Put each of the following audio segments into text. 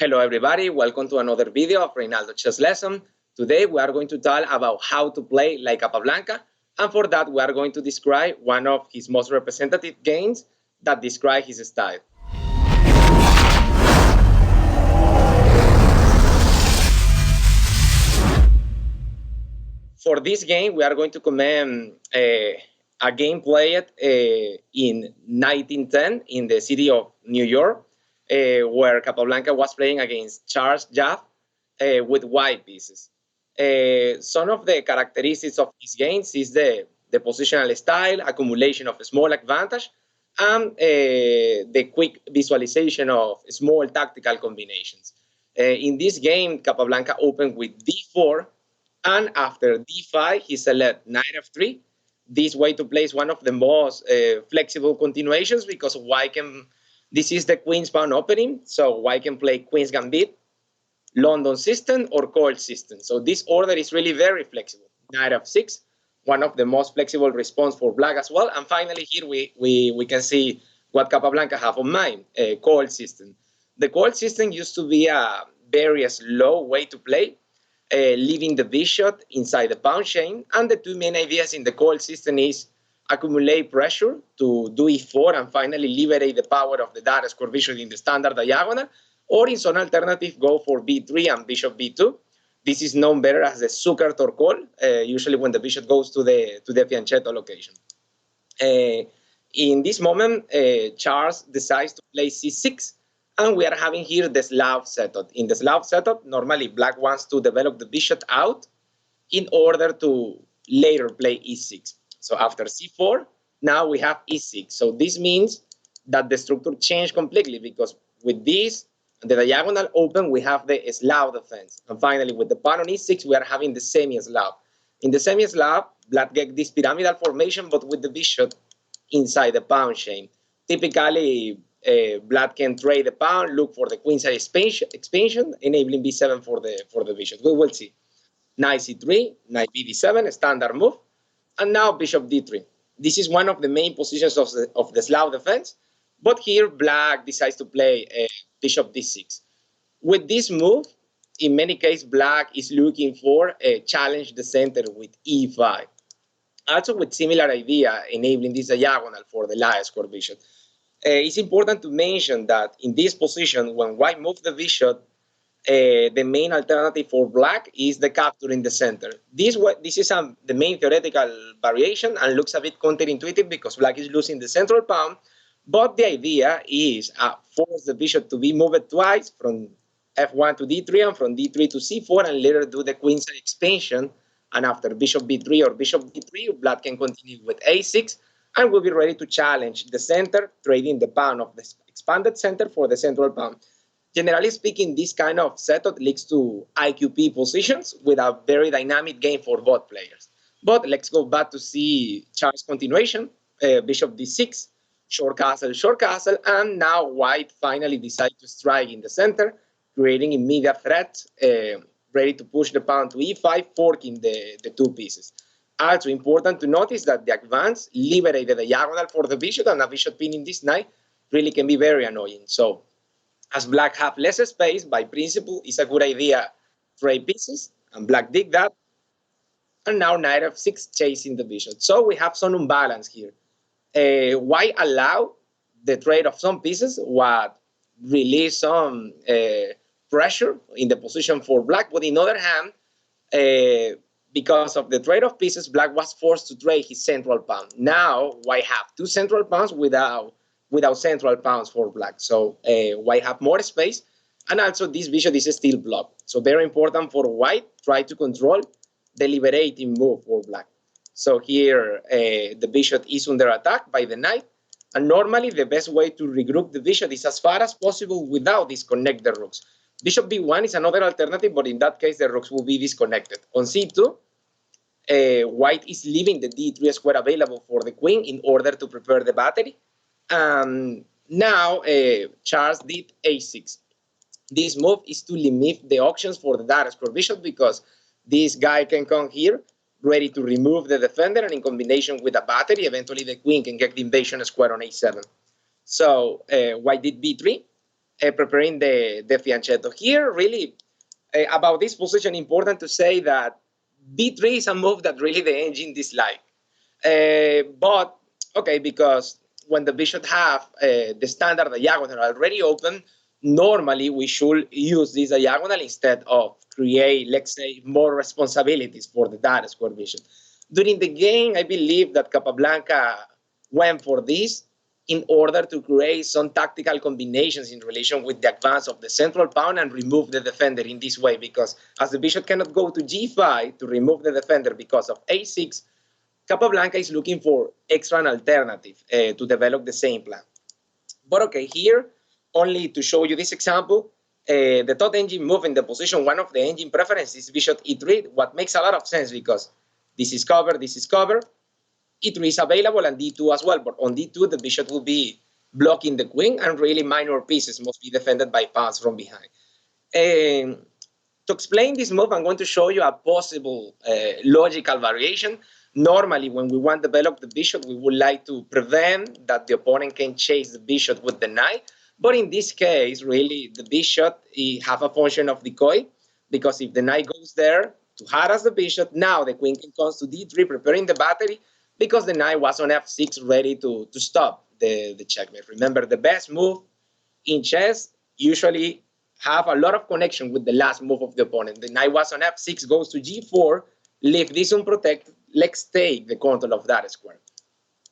Hello everybody, welcome to another video of Reinaldo chess lesson. Today we are going to talk about how to play like Capablanca, and for that we are going to describe one of his most representative games that describe his style. For this game we are going to comment a game played in 1910 in the city of New York, where Capablanca was playing against Charles Jaff with white pieces. Some of the characteristics of these games is the positional style, accumulation of small advantage, and the quick visualization of small tactical combinations. In this game, Capablanca opened with d4, and after d5, he select knight f3. This way to play is one of the most flexible continuations because white can, this is the queen's pawn opening, so white can play queen's gambit, London system, or Coil system. So this order is really very flexible. Knight f6, one of the most flexible response for black as well. And finally here we can see what Capablanca have on mind, Coil system. The Coil system used to be a very slow way to play, leaving the bishop inside the pawn chain. And the two main ideas in the Coil system is accumulate pressure to do e4 and finally liberate the power of the data square bishop in the standard diagonal, or in some alternative go for b3 and bishop b2. This is known better as the Zucker call, usually when the bishop goes to the fianchetto location. In this moment, Charles decides to play c6, and we are having here the Slav setup. In the Slav setup, normally black wants to develop the bishop out in order to later play e6. So after c4, now we have e6. So this means that the structure changed completely, because with this, the diagonal open, we have the Slav defense. And finally, with the pawn on e6, we are having the semi-Slav. In the semi-Slav, black get this pyramidal formation, but with the bishop inside the pawn chain. Typically, black can trade the pawn, look for the queenside expansion, enabling b7 for the bishop. We will see. Knight c3, knight b7, standard move. And now bishop d3. This is one of the main positions of the Slav defense. But here, black decides to play bishop d6. With this move, in many cases, black is looking for a challenge the center with e5. Also with similar idea, enabling this diagonal for the light square bishop. It's important to mention that in this position, when white moves the bishop, the main alternative for black is the capture in the center. This is the main theoretical variation and looks a bit counterintuitive because black is losing the central pawn. But the idea is force the bishop to be moved twice from f1 to d3 and from d3 to c4, and later do the queenside expansion. And after bishop b3 or bishop d3, black can continue with a6 and will be ready to challenge the center, trading the pawn of the expanded center for the central pawn. Generally speaking, this kind of setup leads to IQP positions with a very dynamic game for both players. But let's go back to see Charles' continuation, bishop d6. Short castle, and now white finally decides to strike in the center, creating immediate threat, ready to push the pawn to e5, forking the two pieces. Also important to notice that the advance liberated the diagonal for the bishop, and a bishop pin in this knight really can be very annoying. So as black have less space, by principle, it's a good idea to trade pieces, and black did that. And now knight f6 chasing the bishop. So we have some imbalance here. White allow the trade of some pieces, what release some pressure in the position for black. But in other hand, because of the trade of pieces, black was forced to trade his central pawn. Now white have two central pawns without central pawns for black. So white have more space, and also this bishop is still blocked. So very important for white, try to control the liberating move for black. So here, the bishop is under attack by the knight. And normally, the best way to regroup the bishop is as far as possible without disconnect the rooks. Bishop b1 is another alternative, but in that case, the rooks will be disconnected. On c2, white is leaving the d3 square available for the queen in order to prepare the battery. Now, Charles did a6. This move is to limit the options for the data square bishop, because this guy can come here ready to remove the defender, and in combination with a battery, eventually the queen can get the invasion square on a7. So white did b3, preparing the fianchetto. Here, really, about this position, important to say that B3 is a move that really the engine dislike. But, okay, because when the bishop have the standard diagonal already open, normally we should use this diagonal instead of create, let's say, more responsibilities for the data square bishop. During the game, I believe that Capablanca went for this in order to create some tactical combinations in relation with the advance of the central pawn and remove the defender in this way, because as the bishop cannot go to g5 to remove the defender because of a6, Capablanca is looking for extra alternative to develop the same plan. But okay, here, only to show you this example, the third engine move in the position one of the engine preferences is bishop e3, what makes a lot of sense because this is covered, e3 is available and d2 as well, but on d2 the bishop will be blocking the queen and really minor pieces must be defended by pawns from behind. To explain this move, I'm going to show you a possible logical variation. Normally, when we want to develop the bishop, we would like to prevent that the opponent can chase the bishop with the knight. But in this case, really, the bishop have a function of decoy, because if the knight goes there to harass the bishop, now the queen can come to d3, preparing the battery, because the knight was on f6 ready to stop the checkmate. Remember, the best move in chess usually have a lot of connection with the last move of the opponent. The knight was on f6, goes to g4, leave this unprotected, let's take the control of that square.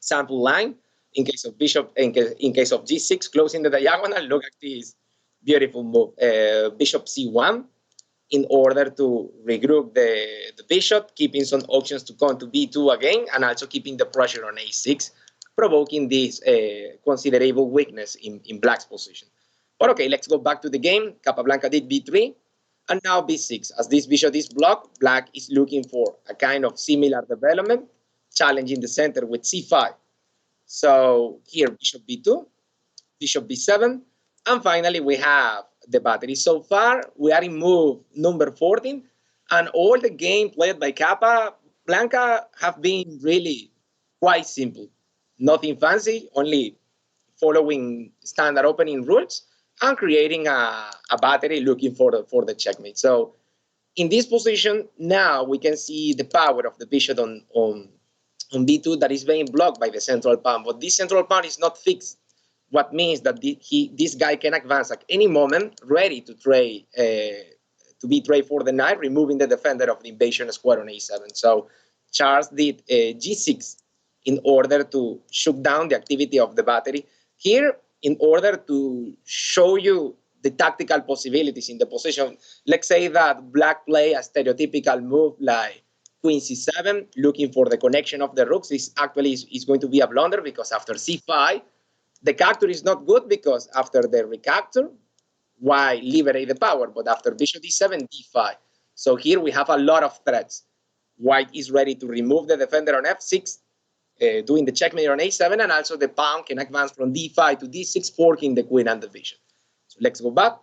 Sample line, in case of bishop, in case of g6, closing the diagonal, look at this beautiful move. Bishop c1, in order to regroup the bishop, keeping some options to come to b2 again, and also keeping the pressure on a6, provoking this considerable weakness in black's position. But okay, let's go back to the game. Capablanca did b3, and now b6. As this bishop is blocked, black is looking for a kind of similar development, challenging the center with c5. So here, bishop b2, bishop b7, and finally we have the battery. So far, we are in move number 14, and all the game played by Capablanca have been really quite simple. Nothing fancy, only following standard opening rules and creating a battery looking for the checkmate. So in this position, now we can see the power of the bishop on b2 that is being blocked by the central pawn. But this central pawn is not fixed, what means that this guy can advance at any moment, ready to trade to be trade for the knight, removing the defender of the invasion square on a7. So Charles did g6 in order to shut down the activity of the battery. Here, in order to show you the tactical possibilities in the position, let's say that black play a stereotypical move like queen c7, looking for the connection of the rooks. This actually is going to be a blunder, because after c5, the capture is not good, because after the recapture, white liberate the power, but after bishop d7, d5. So here we have a lot of threats. White is ready to remove the defender on f6, doing the checkmate on a7, and also the pawn can advance from d5 to d6, forking the queen and the bishop. So let's go back.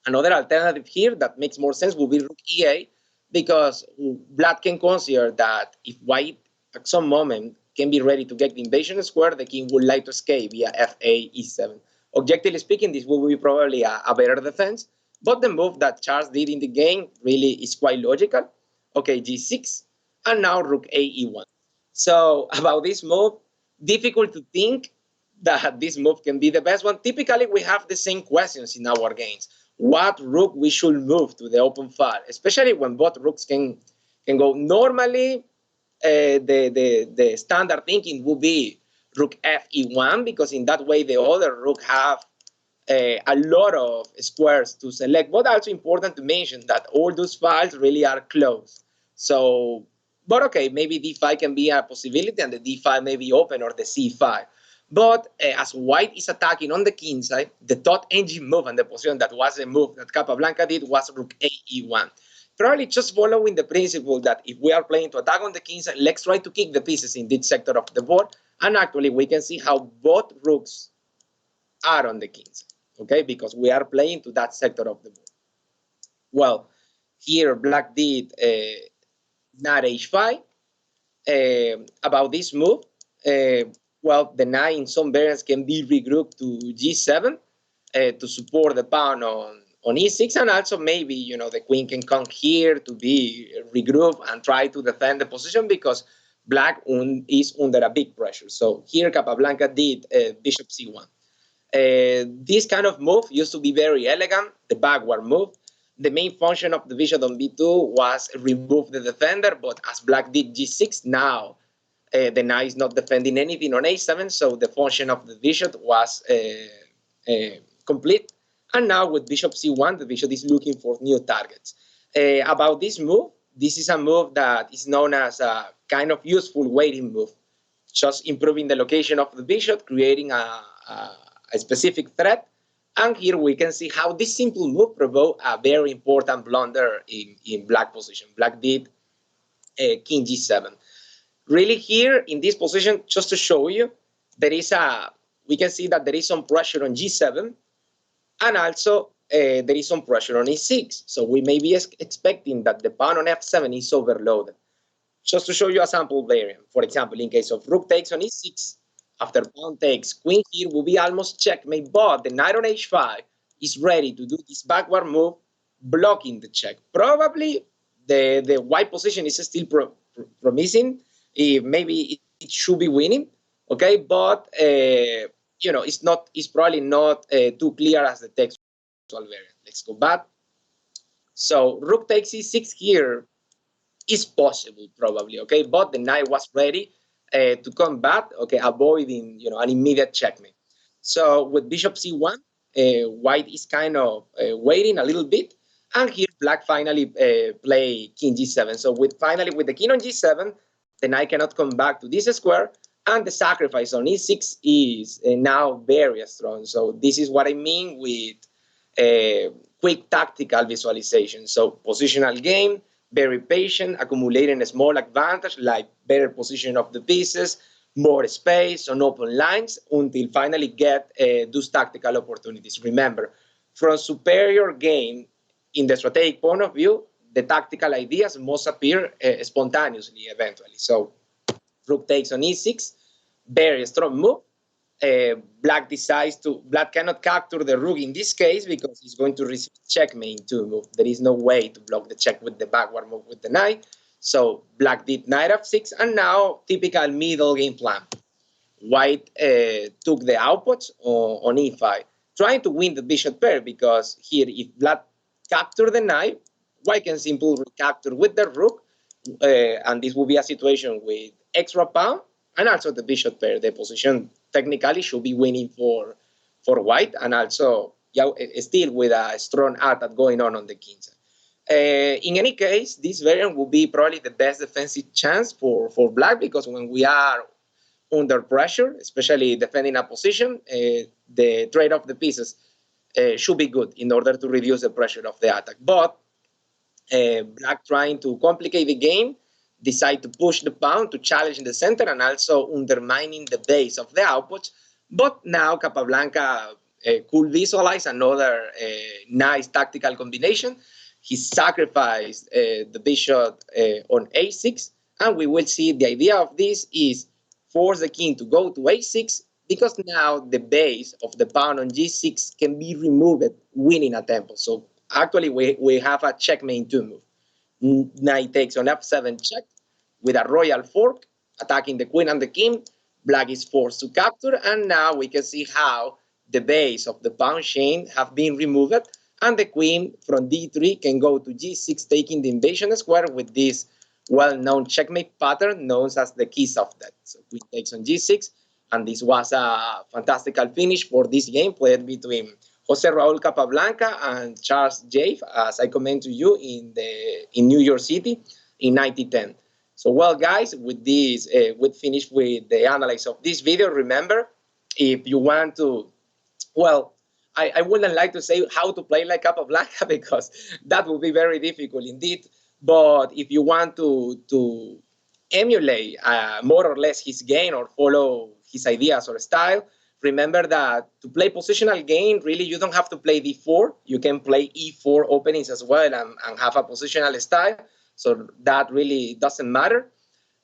Another alternative here that makes more sense will be rook e8, because black can consider that if white at some moment can be ready to get the invasion square, the king would like to escape via f8, e7. Objectively speaking, this will be probably a better defense, but the move that Charles did in the game really is quite logical. Okay, g6, and now rook a, e1. So about this move, difficult to think that this move can be the best one. Typically, we have the same questions in our games. What rook we should move to the open file, especially when both rooks can go. Normally, the standard thinking would be rook f e1, because in that way the other rook have a lot of squares to select. But also important to mention that all those files really are closed. So, but okay, maybe d5 can be a possibility, and the d5 may be open, or the c5. But as white is attacking on the king side, the third engine move and the position that was a move that Capablanca did was rook a, e1. Probably just following the principle that if we are playing to attack on the king side, let's try to kick the pieces in this sector of the board. And actually, we can see how both rooks are on the king side, okay? Because we are playing to that sector of the board. Well, here black did knight h5. About this move, well, the knight in some variants can be regrouped to g7, to support the pawn on e6, and also maybe, you know, the queen can come here to be regroup and try to defend the position because black is under a big pressure. So here Capablanca did bishop c1. This kind of move used to be very elegant, the backward move. The main function of the bishop on b2 was remove the defender, but as black did g6, now the knight is not defending anything on a7, so the function of the bishop was complete. And now with bishop c1, the bishop is looking for new targets. About this move, this is a move that is known as a kind of useful waiting move, just improving the location of the bishop, creating a specific threat. And here we can see how this simple move provoked a very important blunder in black position. Black did king g7. Really here in this position, just to show you, we can see that there is some pressure on g7, and also there is some pressure on e6. So we may be expecting that the pawn on f7 is overloaded. Just to show you a sample variant, for example, in case of rook takes on e6, after pawn takes, queen here will be almost checkmate, but the knight on h5 is ready to do this backward move, blocking the check. Probably the white position is still promising. Maybe it should be winning, okay? But you know, it's probably not too clear as the textual variant. Let's go back. So rook takes e6 here is possible, probably, okay? But the knight was ready to combat, okay, avoiding, you know, an immediate checkmate. So with bishop c1, white is kind of waiting a little bit, and here black finally play king g7. So finally with the king on g7, the knight cannot come back to this square, and the sacrifice on e6 is now very strong. So this is what I mean with quick tactical visualization. So positional game, very patient, accumulating a small advantage like better position of the pieces, more space on open lines until finally get those tactical opportunities. Remember, from superior game in the strategic point of view, the tactical ideas must appear spontaneously eventually. So rook takes on e6, very strong move. Black cannot capture the rook in this case because he's going to receive checkmate in two moves. There is no way to block the check with the backward move with the knight. So black did knight f6, and now typical middle game plan. White took the outputs on e5, trying to win the bishop pair, because here if black capture the knight, white can simply recapture with the rook, and this will be a situation with extra pawn and also the bishop pair. The position technically should be winning for white, and also still with a strong attack going on the king side. In any case, this variant will be probably the best defensive chance for black, because when we are under pressure, especially defending a position, the trade of the pieces should be good in order to reduce the pressure of the attack. But black, trying to complicate the game, decide to push the pawn to challenge in the center and also undermining the base of the outputs. But now Capablanca could visualize another nice tactical combination. He sacrificed the bishop on a6, and we will see the idea of this is force the king to go to a6, because now the base of the pawn on g6 can be removed, winning a tempo. So actually we have a checkmate in two move. Knight takes on f7 check with a royal fork, attacking the queen and the king. Black is forced to capture, and now we can see how the base of the pawn chain have been removed, and the queen from d3 can go to g6, taking the invasion square with this well-known checkmate pattern known as the kiss of death. So queen takes on g6, and this was a fantastical finish for this game played between José Raúl Capablanca and Charles Jave, as I comment to you in New York City in 1910. So, well, guys, with this, we finish with the analysis of this video. Remember, if you want to, well, I wouldn't like to say how to play like Capablanca, because that would be very difficult indeed. But if you want to emulate more or less his game or follow his ideas or style, remember that to play positional game, really, you don't have to play d4. You can play e4 openings as well and have a positional style. So that really doesn't matter.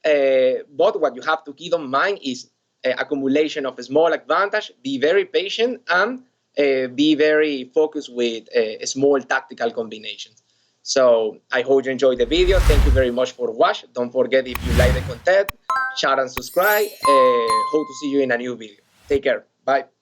But what you have to keep in mind is accumulation of a small advantage, be very patient, and be very focused with small tactical combinations. So I hope you enjoyed the video. Thank you very much for watching. Don't forget, if you like the content, share and subscribe. Hope to see you in a new video. Take care. Bye.